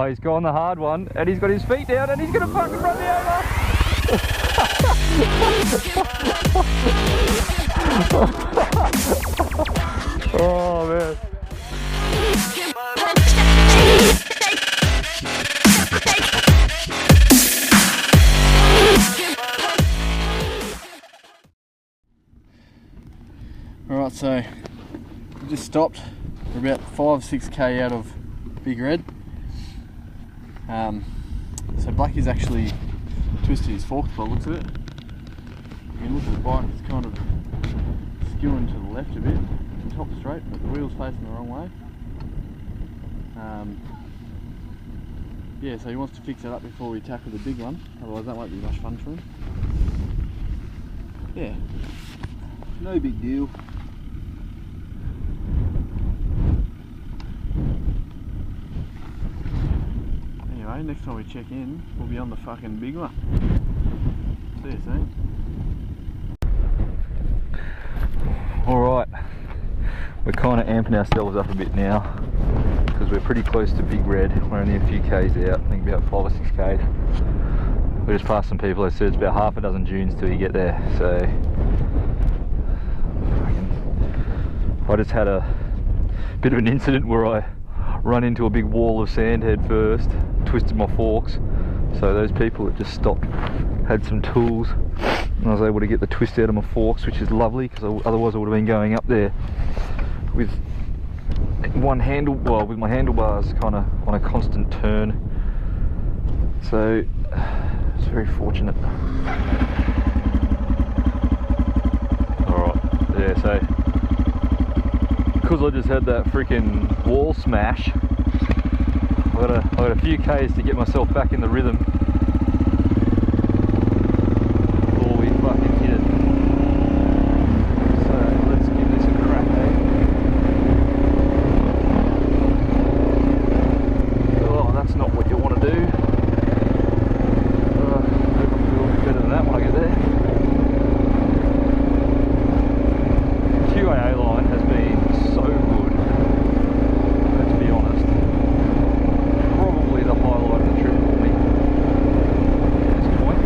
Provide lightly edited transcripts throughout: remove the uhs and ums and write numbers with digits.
he's gone the hard one, and he's got his feet down, and he's gonna fucking run me over. Oh man. Alright, so we just stopped. We're about 5-6k out of Big Red. So Blackie's actually twisted his forks by the looks of it. You can look at the bike, it's kind of skewing to the left a bit. The top's straight, but the wheel's facing the wrong way. Yeah, so he wants to fix that up before we tackle the big one, otherwise that won't be much fun for him. Yeah, no big deal. Anyway, next time we check in, we'll be on the fucking big one. See you soon. Alright, we're kind of amping ourselves up a bit now because we're pretty close to Big Red. We're only a few k's out, I think about 5 or 6 k's. We just passed some people, they said it's about half a dozen dunes till you get there, so I just had a bit of an incident where I run into a big wall of sand head first, twisted my forks, so those people that just stopped had some tools and I was able to get the twist out of my forks, which is lovely because otherwise I would have been going up there with one handle, well, with my handlebars kind of on a constant turn, so it's very fortunate. Alright, yeah, so because I just had that freaking wall smash, I got a few k's to get myself back in the rhythm before we fucking hit it. So let's give this a crack, eh? Oh, that's not what you want to do. I hope I can do a little bit better than that when I get there. QAA line has been so good, to be honest. Probably the highlight of the trip for me at this point.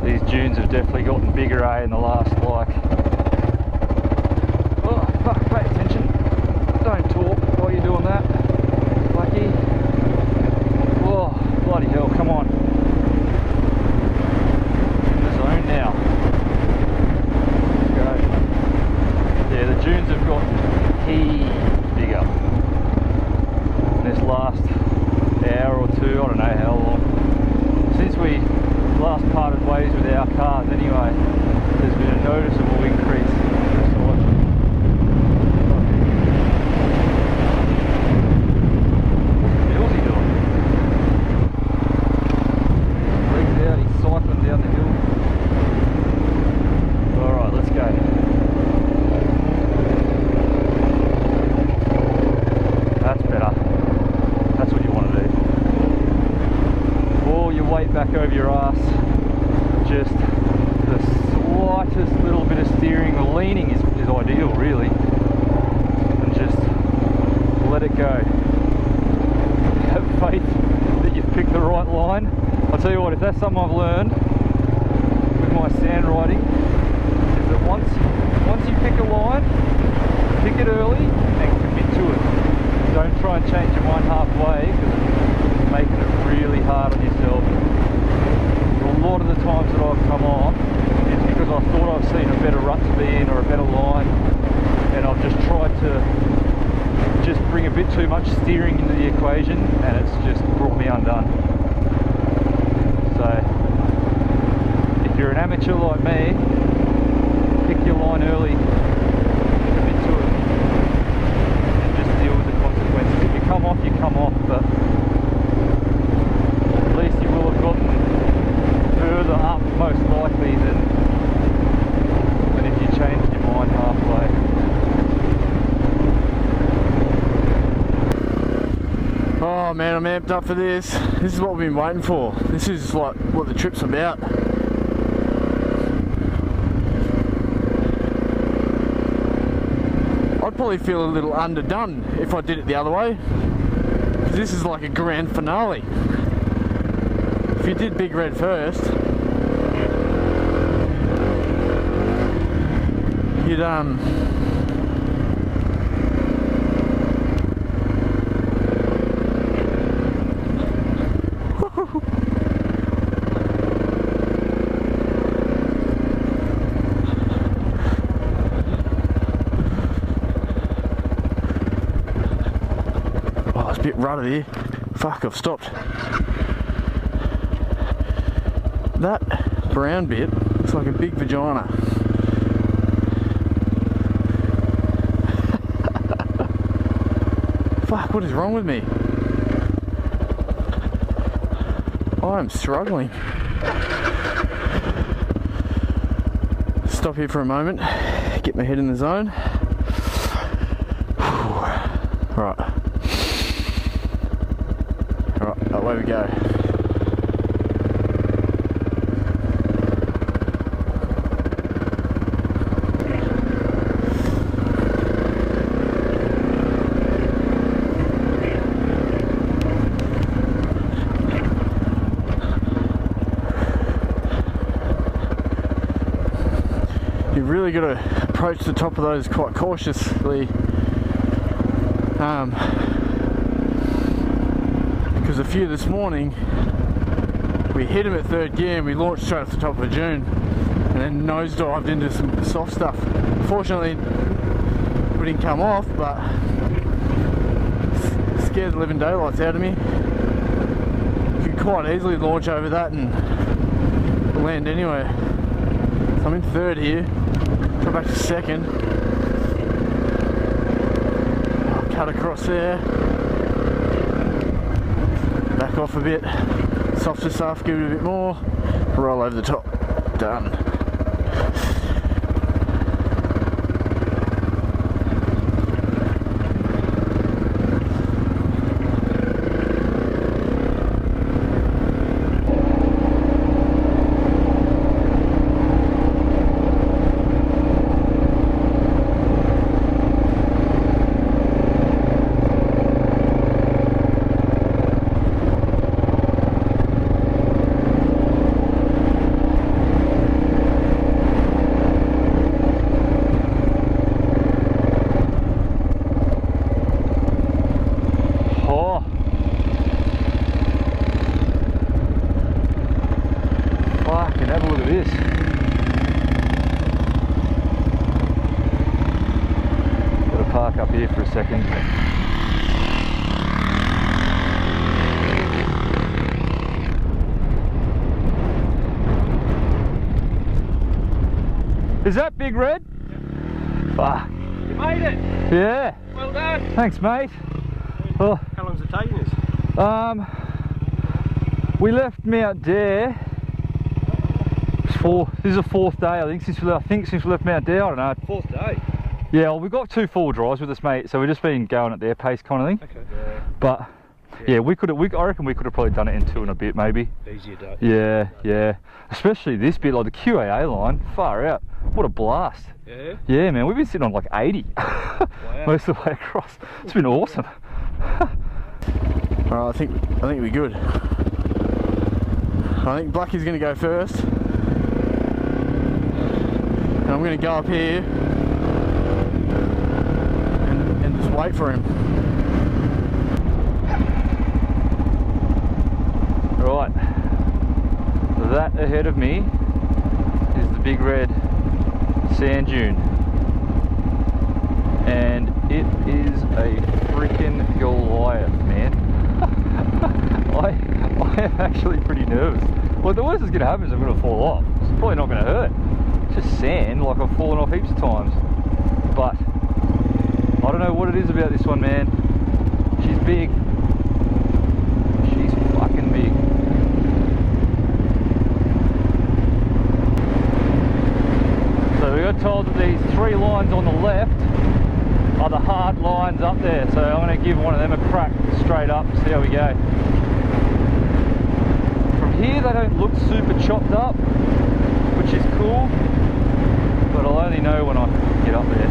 These dunes have definitely gotten bigger, eh, in the last, like... Oh, fuck, pay attention. Don't talk while you're doing that, Blackie. Oh, bloody hell, come on. In the zone now. Go. Yeah, the dunes have got heaps bigger in this last hour or two, I don't know how long. Since we last parted ways with our cars anyway, there's been a noticeable increase in size. What's he doing? Legs out, he's cycling down the hill. Alright, let's go. That's better. That's what you want to do. Pull your weight back over your ass. Just the slightest little bit of steering or leaning is ideal, really. And just let it go. Have faith that you've picked the right line. I'll tell you what, if that's something I've learned with my sand riding, is that once you pick a line, pick it early and commit to it. Don't try and change your mind halfway because it's making it really hard on yourself. A lot of the times that I've come on, it's because I thought I've seen a better rut to be in or a better line, and I've just tried to just bring a bit too much steering into the equation, and it's just brought me undone. So if you're an amateur like me, pick your line early, commit to it, and just deal with the consequences. If you come off, you come off, but at least you will have gotten further up, most likely, than if you changed your mind halfway. Oh man, I'm amped up for this. This is what we've been waiting for. This is like what the trip's about. probably feel a little underdone if I did it the other way. This is like a grand finale. If you did Big Red first, you'd oh, it's a bit ruddy here. Fuck, I've stopped. That brown bit looks like a big vagina. Fuck, what is wrong with me? I'm struggling. Stop here for a moment, get my head in the zone. Right. Alright, away we go. You've really got to approach the top of those quite cautiously, because a few this morning we hit them at third gear and we launched straight off the top of a dune and then nosedived into some soft stuff. Fortunately we didn't come off, but scared the living daylights out of me. You could quite easily launch over that and land anywhere. So I'm in third here, go back to second, I'll cut across there, back off a bit, softer stuff, give it a bit more, roll over the top, done. Have a look at this. Got to park up here for a second. Is that Big Red? Yeah. Fuck. You made it! Yeah. Well done! Thanks, mate. Oh. How long's it taking us? We left Mount Dare. This is the fourth day, I think, since we left Mount Dare. I don't know. Fourth day? Yeah, well, we've got 2 4 drives with us, mate, so we've just been going at their pace kind of thing. Okay. Yeah. But yeah, I reckon we could have probably done it in 2 and a bit, maybe. Easier day. Yeah, yeah. Especially this bit, like the QAA line, far out. What a blast. Yeah? Yeah, man, we've been sitting on like 80 Wow. most of the way across. It's been awesome. Alright, I think we're good. I think Blackie's going to go first. And I'm going to go up here and just wait for him. Right, that ahead of me is the Big Red sand dune, and it is a freaking Goliath, man. I am actually pretty nervous. Well, the worst that's going to happen is I'm going to fall off. It's probably not going to hurt. It's just sand, like I've fallen off heaps of times. But I don't know what it is about this one, man. She's big. She's fucking big. So we got told that these 3 lines on the left are the hard lines up there. So I'm going to give one of them a crack straight up, see how we go. From here they don't look super chopped up, which is cool, but I'll only know when I get up there.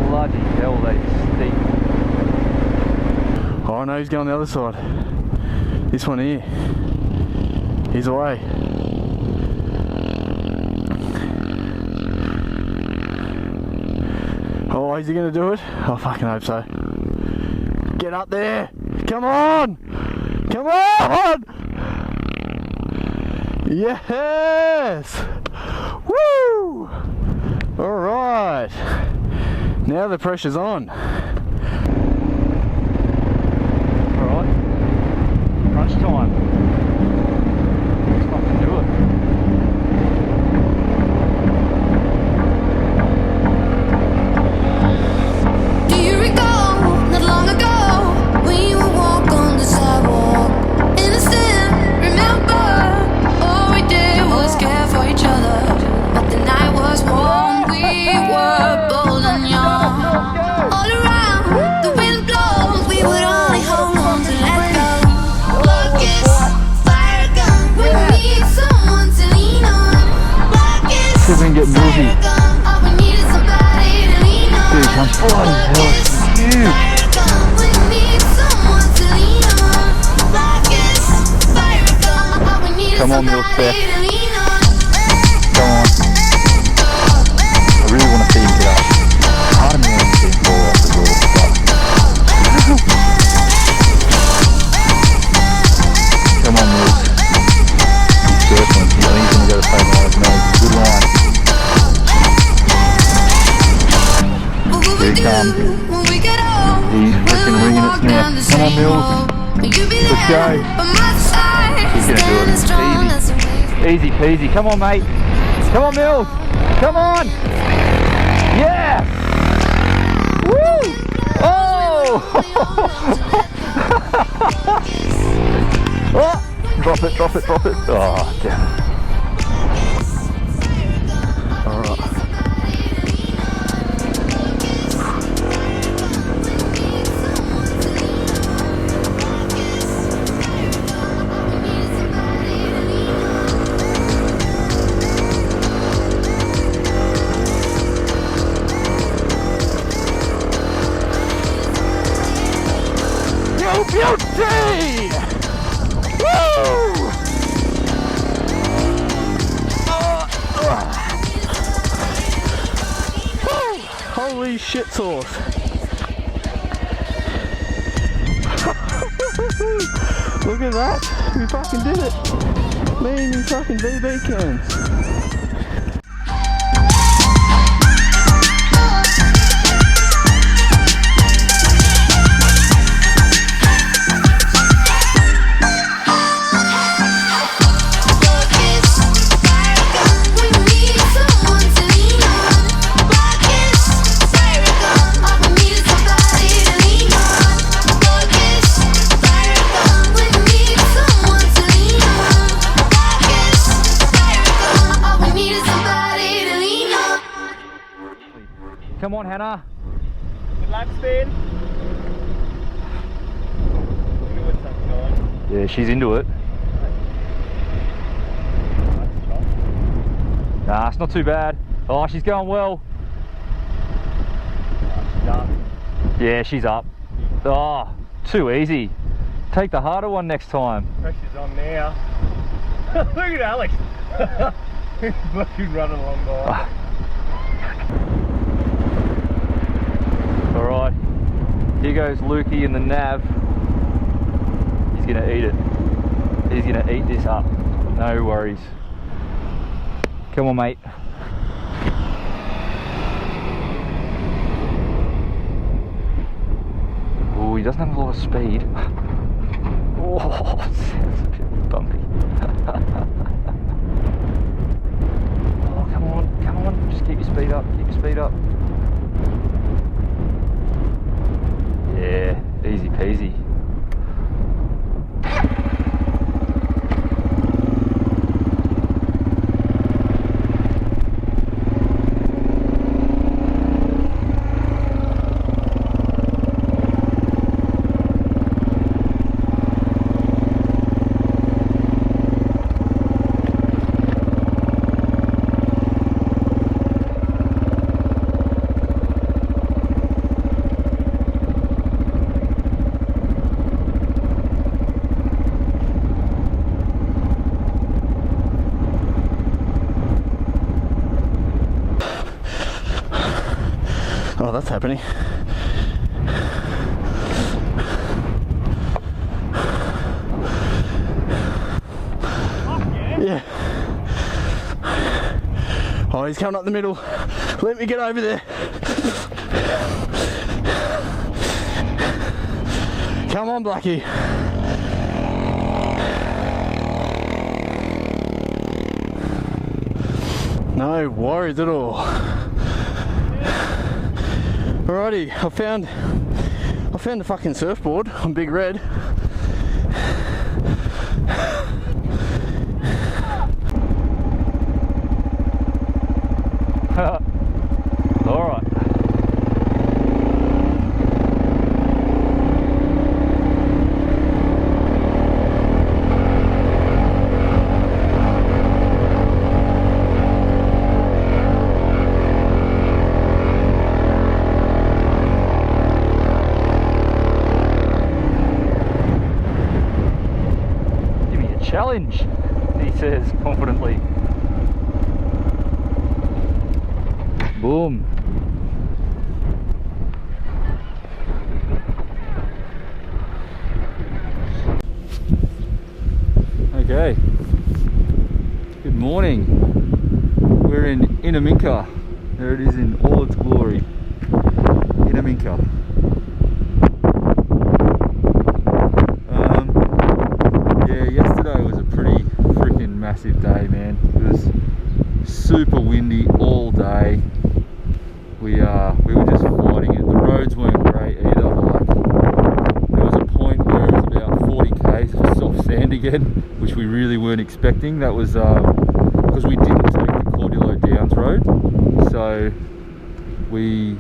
Bloody hell. he's going the other side. This one here. He's away. Oh, is he going to do it? I fucking hope so. Get up there! Come on! Come on! Yes! Woo! Alright. Now the pressure's on. Alright. Crunch time. Let's fucking do it. Do you recall, not long ago, we would walk on the sidewalk? Innocent, remember, all we did was care for each other. But the night was warm, we were bold and young. All around, the wind blows, we would only hold on to let go. Blokes, fire gun, we need someone to lean on. Blokes, See if we can get fire movie. gun, all we need is somebody to lean on. Dude, come on, hell, it's huge. Come on, Milk Steph. Go on. I really want to see him get up. Part of me wants to see him fall off the door, but... Come on, Milk. He's circling. I think he's going to go to play line. No, good line. Here he comes. He's freaking ringing its neck. Come on, Milk. Let's go. He's going to do it. Easy. Easy peasy. Come on, mate. Come on, Mills. Come on. Yeah. Woo. Oh. Oh. Drop it, drop it, drop it. Oh, damn it. All right. Beauty! Woo! Holy shit sauce. Look at that. We fucking did it. Me and me fucking BB cans. Come on, Hannah. Good luck, Spain. Yeah, she's into it. Nah, it's not too bad. Oh, she's going well. Yeah, she's up. Oh, too easy. Take the harder one next time. Pressure's on now. Look at Alex. He's fucking running along by. Alright, here goes Lukey in the nav. He's gonna eat it. He's gonna eat this up. No worries. Come on, mate. Oh, he doesn't have a lot of speed. Oh, it's a bit bumpy. Oh, come on. Just keep your speed up, Yeah, easy peasy. Oh, that's happening. Yeah. Oh, he's coming up the middle. Let me get over there. Come on, Blackie. No worries at all. Alrighty, I found the fucking surfboard on Big Red. Alright. Give me a challenge, he says confidently. Boom. Okay. Good morning. We're in Inaminka. There it is in all its glory. Inaminka. Yeah, yesterday was a pretty freaking massive day, man. It was super windy all day. We were just fighting it. The roads weren't great either. Like, there was a point where it was about 40 k's of soft sand again, which we really weren't expecting. That was because we didn't take the Cordillo Downs road, so we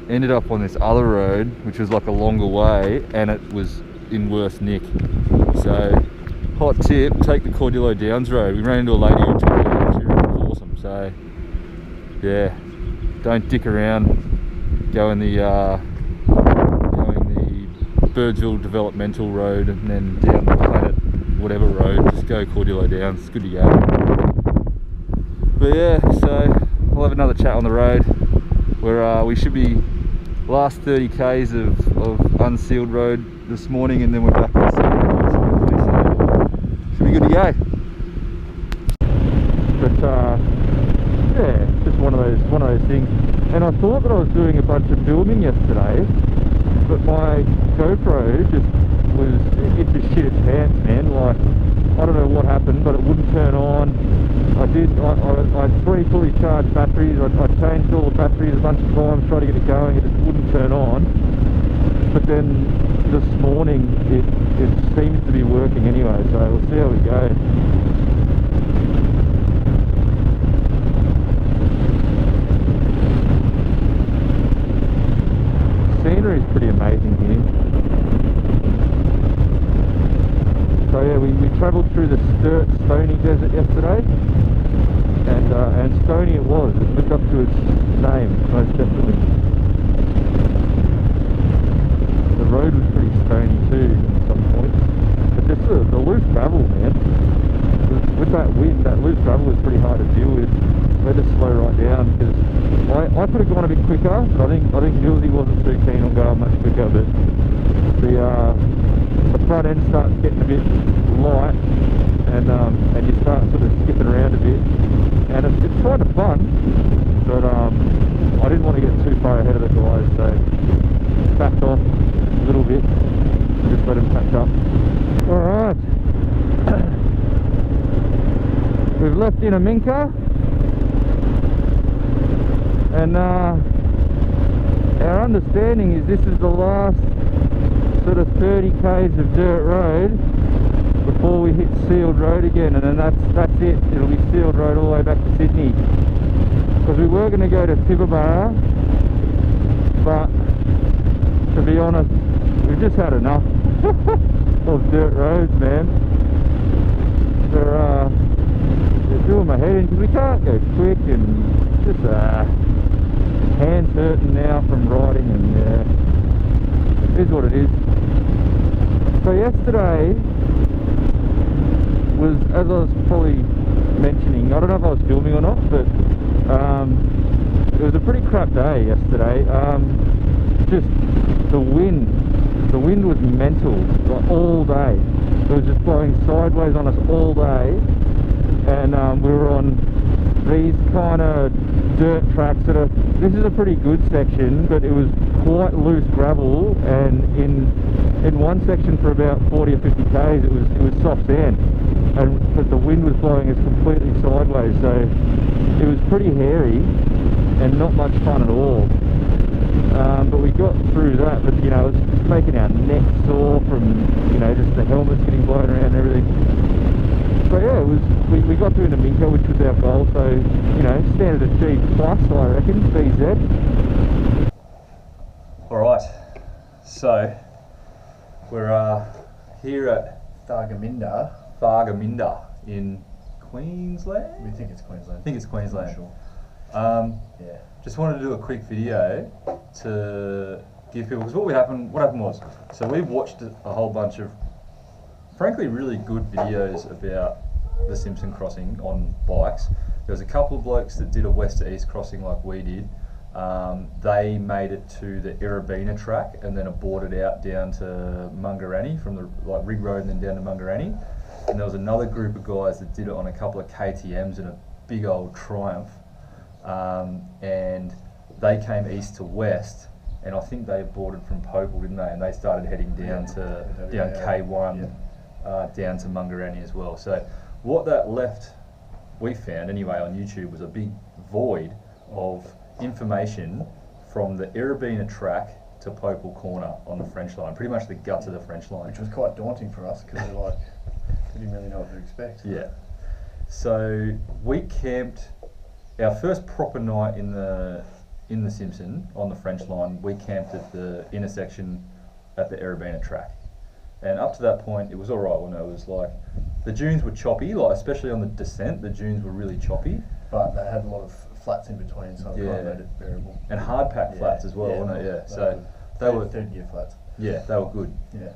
ended up on this other road, which was like a longer way, and it was in worse nick. So, hot tip: take the Cordillo Downs road. We ran into a lady who took it. It was awesome. So, yeah. Don't dick around going the Birdsville Developmental Road and then down the Planet whatever road. Just go Cordillo Downs. It's good to go. But yeah, so we'll have another chat on the road. We should be last 30 k's of unsealed road this morning, and then we're back on the sealed road. So should be good to go. But yeah, just one of those things. And I thought that I was doing a bunch of filming yesterday, but my GoPro just it just shit its pants, man. Like, I don't know what happened, but it wouldn't turn on. I had 3 fully charged batteries. I changed all the batteries a bunch of times, tried to get it going. It just wouldn't turn on. But then this morning it seems to be working anyway, so we'll see how we go. Scenery is pretty amazing here. So yeah, we travelled through the Stony Desert yesterday, and stony it was. It lived up to its name, most definitely. The road was pretty stony too at some points, but just the loose gravel, man. With that wind, that loose gravel was pretty hard to deal with. We had to slow right down because I could have gone a bit quicker, but I think Gilsey wasn't too keen on going much quicker. But the front end starts getting a bit light, and you start sort of skipping around a bit, and it's kind of fun. But I didn't want to get too far ahead of the guys, so backed off a little bit and just let them catch up. All right, we've left Inaminka. And our understanding is this is the last sort of 30 k's of dirt road before we hit sealed road again, and then that's it. It'll be sealed road all the way back to Sydney. Because we were going to go to Tibooburra, but to be honest, we've just had enough of dirt roads, man. They're doing my head in because we can't go quick, and just hands hurting now from riding, and it is what it is. So yesterday was, as I was probably mentioning, I don't know if I was filming or not, but it was a a pretty crap day yesterday. Just the wind was mental, like all day. It was just blowing sideways on us all day, and we were on these kind of dirt tracks that are, this is a pretty good section, but it was quite loose gravel, and in one section for about 40 or 50 k's it was soft sand, but the wind was blowing us completely sideways, so it was pretty hairy and not much fun at all. But we got through that, but you know, it was making our neck sore from, you know, just the helmets getting blown around and everything. So yeah, it was, we got to Minka, which was our goal, so, you know, standard of G plus, I reckon, BZ. Alright, so we're here at Thargomindah in Queensland? We think it's Queensland. I think it's Queensland. Sure. Yeah. Just wanted to do a quick video to give people, because what happened was, so we've watched a whole bunch of, frankly, really good videos about the Simpson crossing on bikes. There was a couple of blokes that did a west to east crossing like we did. They made it to the Irabina track and then aborted out down to Mungarani from the Rig Road and then down to Mungarani. And there was another group of guys that did it on a couple of KTMs in a big old Triumph. And they came east to west, and I think they aborted from Popal, didn't they? And they started heading down to K1, down to Mungarani as well. So what that left, we found anyway on YouTube, was a big void of information from the Irabina track to Popal Corner on the French line, pretty much the guts of the French line. Which was quite daunting for us, because we're like, we didn't really know what to expect. Yeah. So we camped. Our first proper night in the Simpson on the French line, we camped at the intersection at the Irabina track, and up to that point it was all right. When it was like the dunes were choppy, like especially on the descent, the dunes were really choppy. But they had a lot of flats in between, so it kind of made it bearable. And hard pack flats as well, weren't they? Yeah. So they were third gear flats. Yeah, they were good. Yeah.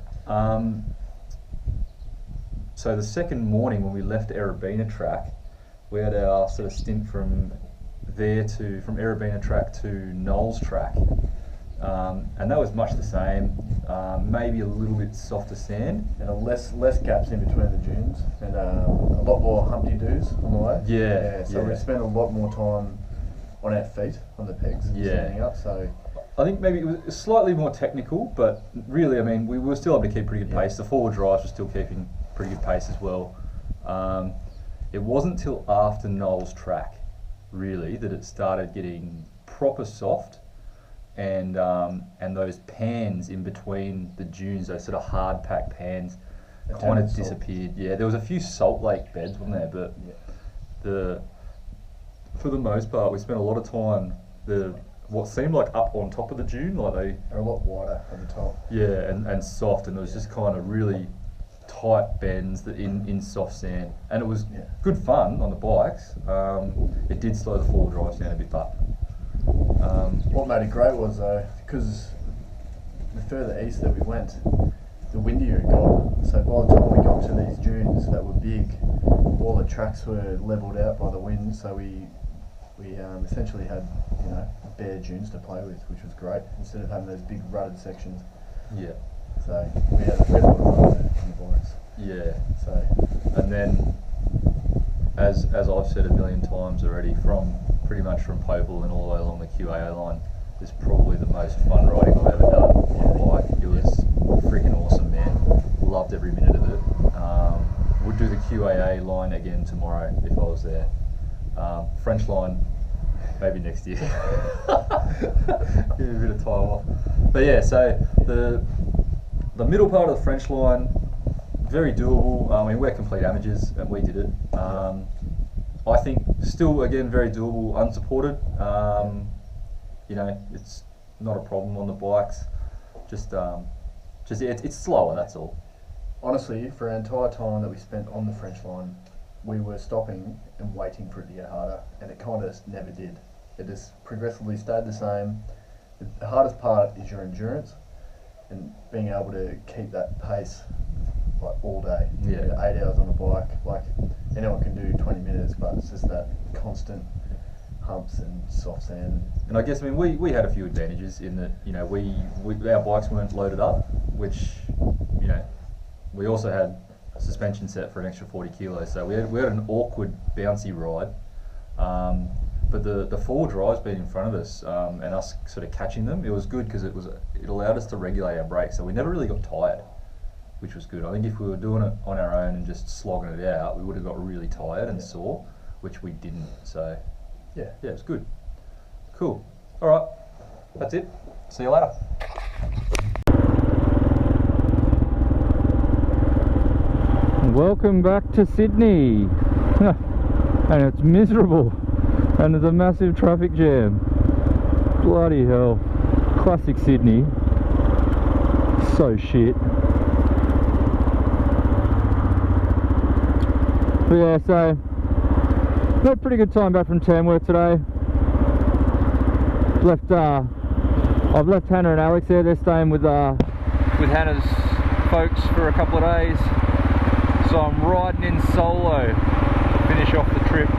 So the second morning when we left Irabina track, we had our sort of stint from Irabina track to Knowles track, and that was much the same, maybe a little bit softer sand. And less gaps in between the dunes, and a lot more Humpty-Doos on the way. So we spent a lot more time on our feet, on the pegs, standing up, so... I think maybe it was slightly more technical, but really, I mean, we were still able to keep pretty good pace. The four-wheel drives were still keeping pretty good pace as well. It wasn't till after Knowles track, really, that it started getting proper soft, and those pans in between the dunes, those sort of hard packed pans, kind of disappeared. Yeah, there was a few salt lake beds, wasn't there? But for the most part, we spent a lot of time what seemed like up on top of the dune, like they're a lot wider at the top. Yeah, and soft, and it was just kind of really tight bends that in soft sand, and it was good fun on the bikes. It did slow the four-wheel drives down a bit, but what made it great was though, because the further east that we went, the windier it got. So by the time we got to these dunes that were big, all the tracks were levelled out by the wind. So we essentially had, you know, bare dunes to play with, which was great, instead of having those big rutted sections. Yeah. So we had a lot of fun on the bikes. Yeah. So, and then, as I've said a million times already, pretty much from Popal and all the way along the QAA line, is probably the most fun riding I've ever done on a bike. It was freaking awesome, man. Loved every minute of it. Would do the QAA line again tomorrow if I was there. French line, maybe next year. Give me a bit of time off. But yeah, so the middle part of the French line, very doable. I mean, we're complete amateurs and we did it. I think still, again, very doable, unsupported. You know, it's not a problem on the bikes. It's slower, that's all. Honestly, for our entire time that we spent on the French line, we were stopping and waiting for it to get harder, and it kind of never did. It just progressively stayed the same. The hardest part is your endurance and being able to keep that pace like all day. Yeah. You know, 8 hours on a bike, like anyone can do 20 minutes, but it's just that constant humps and soft sand. And I guess, I mean, we had a few advantages in that, you know, our bikes weren't loaded up, which, you know, we also had a suspension set for an extra 40 kilos, so we had an awkward bouncy ride. But the four drives being in front of us and us sort of catching them, it was good because it allowed us to regulate our brakes, so we never really got tired, which was good. I think if we were doing it on our own and just slogging it out, we would have got really tired and sore, which we didn't. So yeah, it's good. Cool. All right, that's it. See you later. Welcome back to Sydney. And it's miserable. And there's a massive traffic jam. Bloody hell. Classic Sydney. So shit. But yeah, so had a pretty good time back from Tamworth today. I've left Hannah and Alex there. They're staying with Hannah's folks for a couple of days. So I'm riding in solo to finish off the trip.